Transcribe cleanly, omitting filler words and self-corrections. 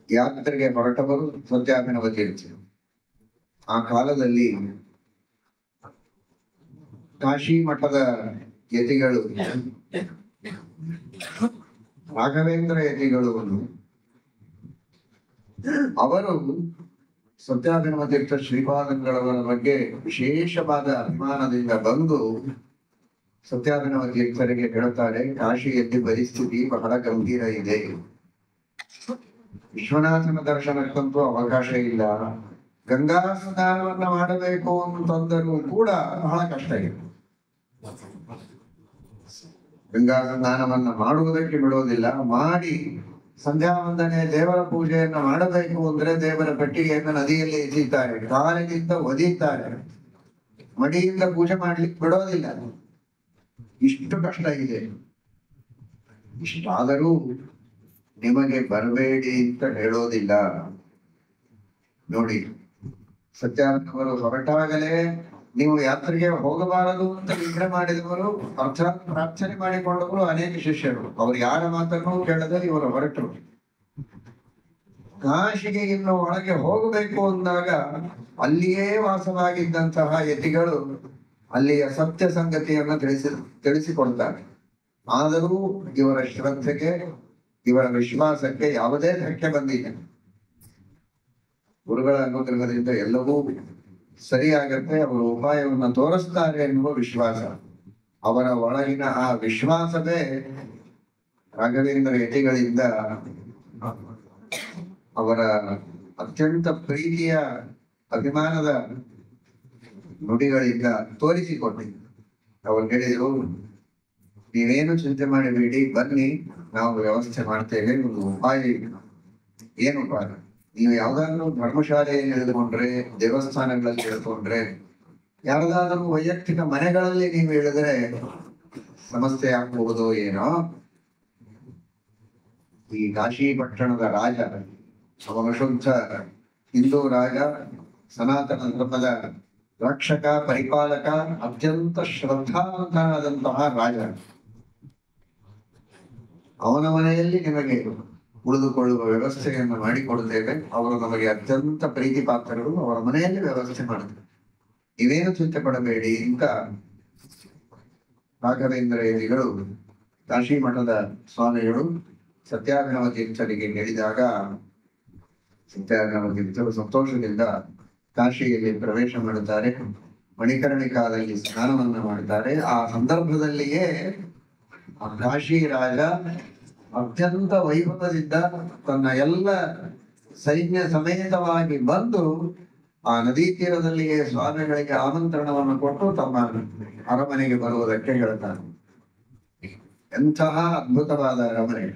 ಯಾತ್ರೆಗೆ ಹೊರಟವರು ಸತ್ಯಾಭಿನವ ತೀರ್ಥರು. ಆ ಕಾಲದಲ್ಲಿ ಕಾಶಿ ಮಠದ ಯತಿಗಳು ರಾಘವೇಂದ್ರ ಯತಿಗಳು ಅವರು ಸತ್ಯಾಭಿನವ ತೀರ್ಥ ಶ್ರೀಪಾದಂಗಳವರ ಬಗ್ಗೆ ವಿಶೇಷವಾದ ಅಭಿಮಾನದಿಂದ ಬಂದು ಸತ್ಯಾಭಿನವ ತೀರ್ಥರಿಗೆ ಹೇಳುತ್ತಾರೆ, ಕಾಶಿಯಲ್ಲಿ ಪರಿಸ್ಥಿತಿ ಬಹಳ ಗಂಭೀರ ಇದೆ, ವಿಶ್ವನಾಥನ ದರ್ಶನಕ್ಕಂತೂ ಅವಕಾಶ ಇಲ್ಲ, ಗಂಗಾ ಸ್ನಾನವನ್ನ ಮಾಡಬೇಕು ಅಂತಂದರೂ ಕೂಡ ಬಹಳ ಕಷ್ಟ ಇದೆ. ಗಂಗಾ ಸ್ನಾನವನ್ನ ಮಾಡುವುದಕ್ಕೆ ಬಿಡೋದಿಲ್ಲ, ಮಾಡಿ ಸಂಧ್ಯಾ ವಂದನೆ ದೇವರ ಪೂಜೆಯನ್ನ ಮಾಡಬೇಕು ಅಂದ್ರೆ ದೇವರ ಪೆಟ್ಟಿಗೆಯನ್ನು ನದಿಯಲ್ಲಿ ಎಸೀತಾರೆ, ಕಾಲಿನಿಂದ ಒದೀತಾರೆ, ಮಡಿಯಿಂದ ಪೂಜೆ ಮಾಡ್ಲಿಕ್ಕೆ ಬಿಡೋದಿಲ್ಲ. ಇಷ್ಟು ಕಷ್ಟ ಇದೆ. ಇಷ್ಟಾದರೂ ನಿಮಗೆ ಬರಬೇಡಿ ಅಂತ ಹೇಳೋದಿಲ್ಲ. ನೋಡಿ, ಸತ್ಯಾನಂದವರು ಹೊರಟಾಗಲೇ ನೀವು ಯಾತ್ರೆಗೆ ಹೋಗಬಾರದು ಅಂತ ನಿಗ್ರಹ ಮಾಡಿದವರು, ಅರ್ಥಾತ್ ಪ್ರಾರ್ಥನೆ ಮಾಡಿಕೊಂಡವರು ಅನೇಕ ಶಿಷ್ಯರು. ಅವರು ಯಾರ ಮಾತನ್ನು ಕೇಳದೆ ಇವರು ಹೊರಟರು. ಕಾಶಿಗೆ ಇನ್ನು ಒಳಗೆ ಹೋಗಬೇಕು ಅಂದಾಗ ಅಲ್ಲಿಯೇ ವಾಸವಾಗಿದ್ದಂತಹ ಯತಿಗಳು ಅಲ್ಲಿಯ ಸತ್ಯ ಸಂಗತಿಯನ್ನು ತಿಳಿಸಿಕೊಡ್ತಾರೆ. ಆದರೂ ಇವರ ಶ್ರದ್ಧೆಗೆ, ಇವರ ವಿಶ್ವಾಸಕ್ಕೆ ಯಾವುದೇ ಧಕ್ಕೆ ಬಂದಿಲ್ಲ. ಗುರುಗಳ ಅನುಗ್ರಹದಿಂದ ಎಲ್ಲವೂ ಸರಿಯಾಗತ್ತೆ, ಅವರು ಉಪಾಯವನ್ನು ತೋರಿಸ್ತಾರೆ ಎನ್ನುವ ವಿಶ್ವಾಸ. ಅವರ ಒಳಗಿನ ಆ ವಿಶ್ವಾಸವೇ ರಾಘವೇಂದ್ರ ಯತಿಗಳಿಂದ ಅವರ ಅತ್ಯಂತ ಪ್ರೀತಿಯ ಅಭಿಮಾನದ ನುಡಿಗಳಿಂದ ತೋರಿಸಿಕೊಂಡಿದ್ದು. ಅವರು ಹೇಳಿದರು, ನೀವೇನು ಚಿಂತೆ ಮಾಡಬೇಡಿ, ಬನ್ನಿ ನಾವು ವ್ಯವಸ್ಥೆ ಮಾಡ್ತೇವೆ. ಒಂದು ಉಪಾಯ ಇದೆ. ಏನು ಉಪಾಯ? ನೀವು ಯಾವ್ದಾದ್ರು ಧರ್ಮಶಾಲೆಯಲ್ಲಿ ಇಳಿದುಕೊಂಡ್ರೆ, ದೇವಸ್ಥಾನಗಳಲ್ಲಿ ಇಳಿದುಕೊಂಡ್ರೆ, ಯಾರದಾದ್ರೂ ವೈಯಕ್ತಿಕ ಮನೆಗಳಲ್ಲಿ ನೀವು ಹೇಳಿದ್ರೆ ಸಮಸ್ಯೆ ಆಗ್ಬಹುದೋ ಏನೋ. ಈ ಕಾಶಿ ಪಟ್ಟಣದ ರಾಜ, ಅವನ ಶುದ್ಧ ಹಿಂದೂ ರಾಜ, ಸನಾತನ ಧರ್ಮದ ರಕ್ಷಕ, ಪರಿಪಾಲಕ, ಅತ್ಯಂತ ಶ್ರದ್ಧಾವಂತನಾದಂತಹ ರಾಜ. ಅವನ ಮನೆಯಲ್ಲಿ ನಿಮಗೆ ಉಳಿದುಕೊಳ್ಳುವ ವ್ಯವಸ್ಥೆಯನ್ನು ಮಾಡಿಕೊಡುತ್ತೇವೆ. ಅವರು ನಮಗೆ ಅತ್ಯಂತ ಪ್ರೀತಿ ಪಾತ್ರರು, ಅವರ ಮನೆಯಲ್ಲಿ ವ್ಯವಸ್ಥೆ ಮಾಡುತ್ತೇವೆ, ನೀವೇನು ಚಿಂತೆ ಪಡಬೇಡಿ ಅಂತ ರಾಘವೇಂದ್ರ ಯತಿಗಳು, ಕಾಶಿ ಮಠದ ಸ್ವಾಮಿಗಳು ಸತ್ಯಾಭಿನವ ತೀರ್ಥರಿಗೆ ಹೇಳಿದಾಗ ಸತ್ಯಾಭಿನವ ತೀರ್ಥರು ಸಂತೋಷದಿಂದ ಕಾಶಿಯಲ್ಲಿ ಪ್ರವೇಶ ಮಾಡುತ್ತಾರೆ. ಮಣಿಕರ್ಣಿಕಾದಲ್ಲಿ ಸ್ನಾನವನ್ನ ಮಾಡುತ್ತಾರೆ. ಆ ಸಂದರ್ಭದಲ್ಲಿಯೇ ಕಾಶಿ ರಾಜ ಅತ್ಯಂತ ವೈಭವದಿಂದ ತನ್ನ ಎಲ್ಲ ಸೈನ್ಯ ಸಮೇತವಾಗಿ ಬಂದು ಆ ನದಿ ತೀರದಲ್ಲಿಯೇ ಸ್ವಾಮಿಗಳಿಗೆ ಆಮಂತ್ರಣವನ್ನು ಕೊಟ್ಟು ತಮ್ಮ ಅರಮನೆಗೆ ಬರುವುದಕ್ಕೆ ಹೇಳ್ತಾರೆ. ಎಂತಹ ಅದ್ಭುತವಾದ ಅರಮನೆ!